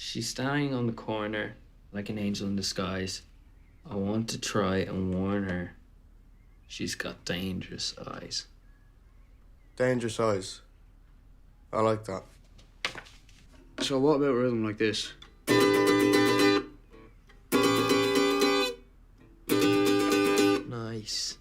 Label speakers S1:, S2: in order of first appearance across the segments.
S1: She's standing on the corner like an angel in disguise. I want to try and warn her. She's got dangerous eyes.
S2: Dangerous eyes. I like that.
S3: So what about a rhythm like this?
S1: Nice.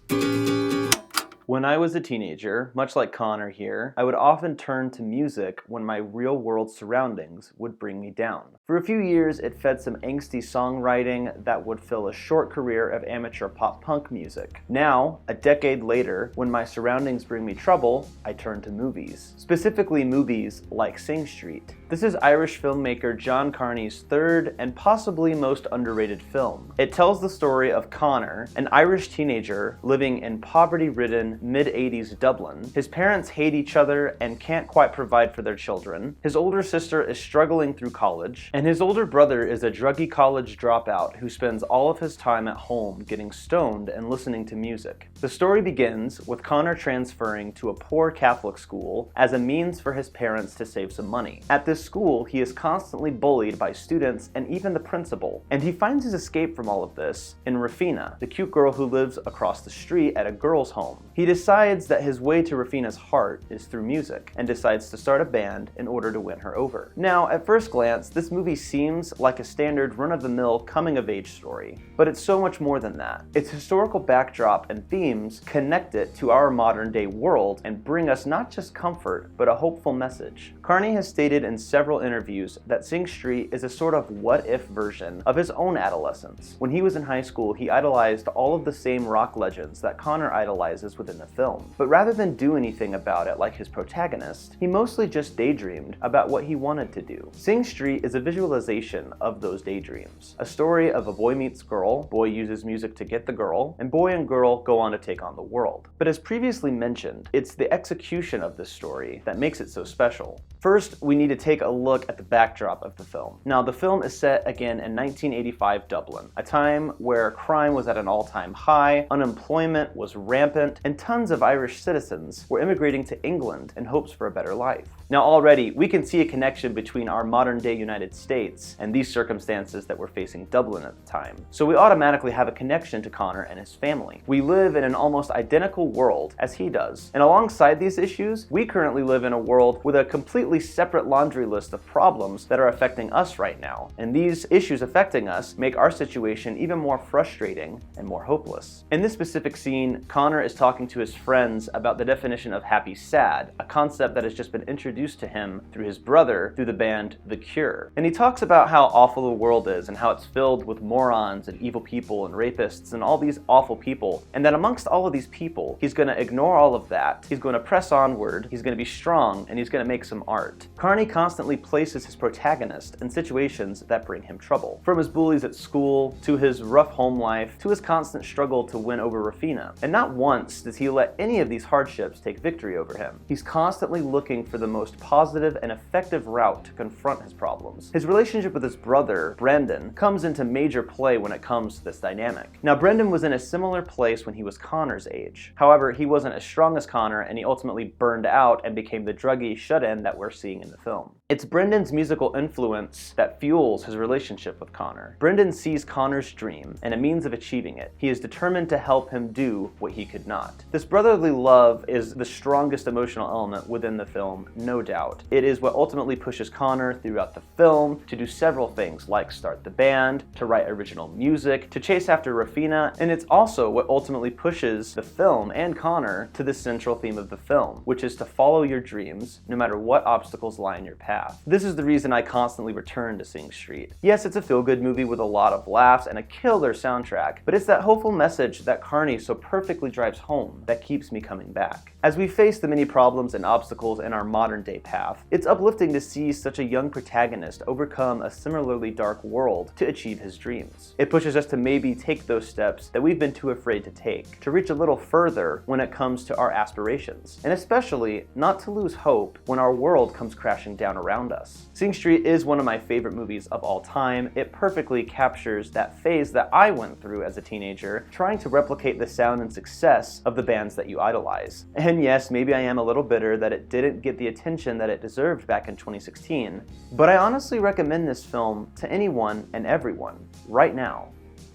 S4: When I was a teenager, much like Connor here, I would often turn to music when my real-world surroundings would bring me down. For a few years, it fed some angsty songwriting that would fill a short career of amateur pop-punk music. Now, a decade later, when my surroundings bring me trouble, I turn to movies. Specifically movies like Sing Street. This is Irish filmmaker John Carney's third and possibly most underrated film. It tells the story of Connor, an Irish teenager living in poverty-ridden mid-80s Dublin. His parents hate each other and can't quite provide for their children. His older sister is struggling through college, and his older brother is a druggy college dropout who spends all of his time at home getting stoned and listening to music. The story begins with Connor transferring to a poor Catholic school as a means for his parents to save some money. At this school, he is constantly bullied by students and even the principal, and he finds his escape from all of this in Rafina, the cute girl who lives across the street at a girls' home. He decides that his way to Rafina's heart is through music, and decides to start a band in order to win her over. Now, at first glance, this movie seems like a standard run-of-the-mill coming-of-age story, but it's so much more than that. Its historical backdrop and themes connect it to our modern-day world and bring us not just comfort, but a hopeful message. Carney has stated in several interviews that Sing Street is a sort of what-if version of his own adolescence. When he was in high school, he idolized all of the same rock legends that Connor idolizes within the film. But rather than do anything about it like his protagonist, he mostly just daydreamed about what he wanted to do. Sing Street is a visualization of those daydreams. A story of a boy meets girl, boy uses music to get the girl, and boy and girl go on to take on the world. But as previously mentioned, it's the execution of this story that makes it so special. First, we need to take a look at the backdrop of the film. Now, the film is set again in 1985 Dublin, a time where crime was at an all-time high, unemployment was rampant, and tons of Irish citizens were immigrating to England in hopes for a better life. Now already, we can see a connection between our modern-day United States and these circumstances that were facing Dublin at the time. So we automatically have a connection to Connor and his family. We live in an almost identical world as he does. And alongside these issues, we currently live in a world with a completely separate laundry list of problems that are affecting us right now. And these issues affecting us make our situation even more frustrating and more hopeless. In this specific scene, Connor is talking to his friends about the definition of happy sad, a concept that has just been introduced to him through his brother through the band The Cure. And he talks about how awful the world is and how it's filled with morons and evil people and rapists and all these awful people, and that amongst all of these people, he's going to ignore all of that, he's going to press onward, he's going to be strong, and he's going to make some art. Carney constantly places his protagonist in situations that bring him trouble. From his bullies at school, to his rough home life, to his constant struggle to win over Rafina. And not once does he let any of these hardships take victory over him. He's constantly looking for the most positive and effective route to confront his problems. His relationship with his brother, Brendan, comes into major play when it comes to this dynamic. Now, Brendan was in a similar place when he was Connor's age. However, he wasn't as strong as Connor, and he ultimately burned out and became the druggy shut-in that we're seeing in the film. It's Brendan's musical influence that fuels his relationship with Connor. Brendan sees Connor's dream and a means of achieving it. He is determined to help him do what he could not. This brotherly love is the strongest emotional element within the film, no doubt. It is what ultimately pushes Connor throughout the film to do several things like start the band, to write original music, to chase after Rafina, and it's also what ultimately pushes the film and Connor to the central theme of the film, which is to follow your dreams no matter what obstacles lie in your path. This is the reason I constantly return to Sing Street. Yes, it's a feel-good movie with a lot of laughs and a killer soundtrack, but it's that hopeful message that Carney so perfectly drives home that keeps me coming back. As we face the many problems and obstacles in our modern-day path, it's uplifting to see such a young protagonist overcome a similarly dark world to achieve his dreams. It pushes us to maybe take those steps that we've been too afraid to take, to reach a little further when it comes to our aspirations, and especially not to lose hope when our world comes crashing down around around us. Sing Street is one of my favorite movies of all time. It perfectly captures that phase that I went through as a teenager, trying to replicate the sound and success of the bands that you idolize. And yes, maybe I am a little bitter that it didn't get the attention that it deserved back in 2016, but I honestly recommend this film to anyone and everyone right now,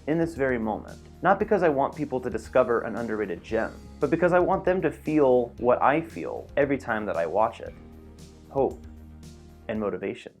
S4: in this very moment. Not because I want people to discover an underrated gem, but because I want them to feel what I feel every time that I watch it. Hope and motivation.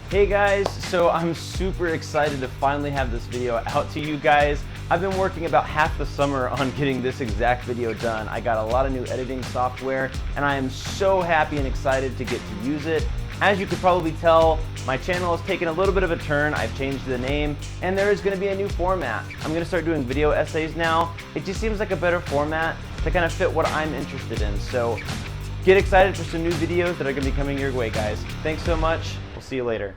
S4: Hey guys, so I'm super excited to finally have this video out to you guys. I've been working about half the summer on getting this exact video done. I got a lot of new editing software and I am so happy and excited to get to use it. As you could probably tell, my channel has taken a little bit of a turn. I've changed the name and there is going to be a new format. I'm going to start doing video essays now. It just seems like a better format to kind of fit what I'm interested in. So get excited for some new videos that are going to be coming your way, guys. Thanks so much. We'll see you later.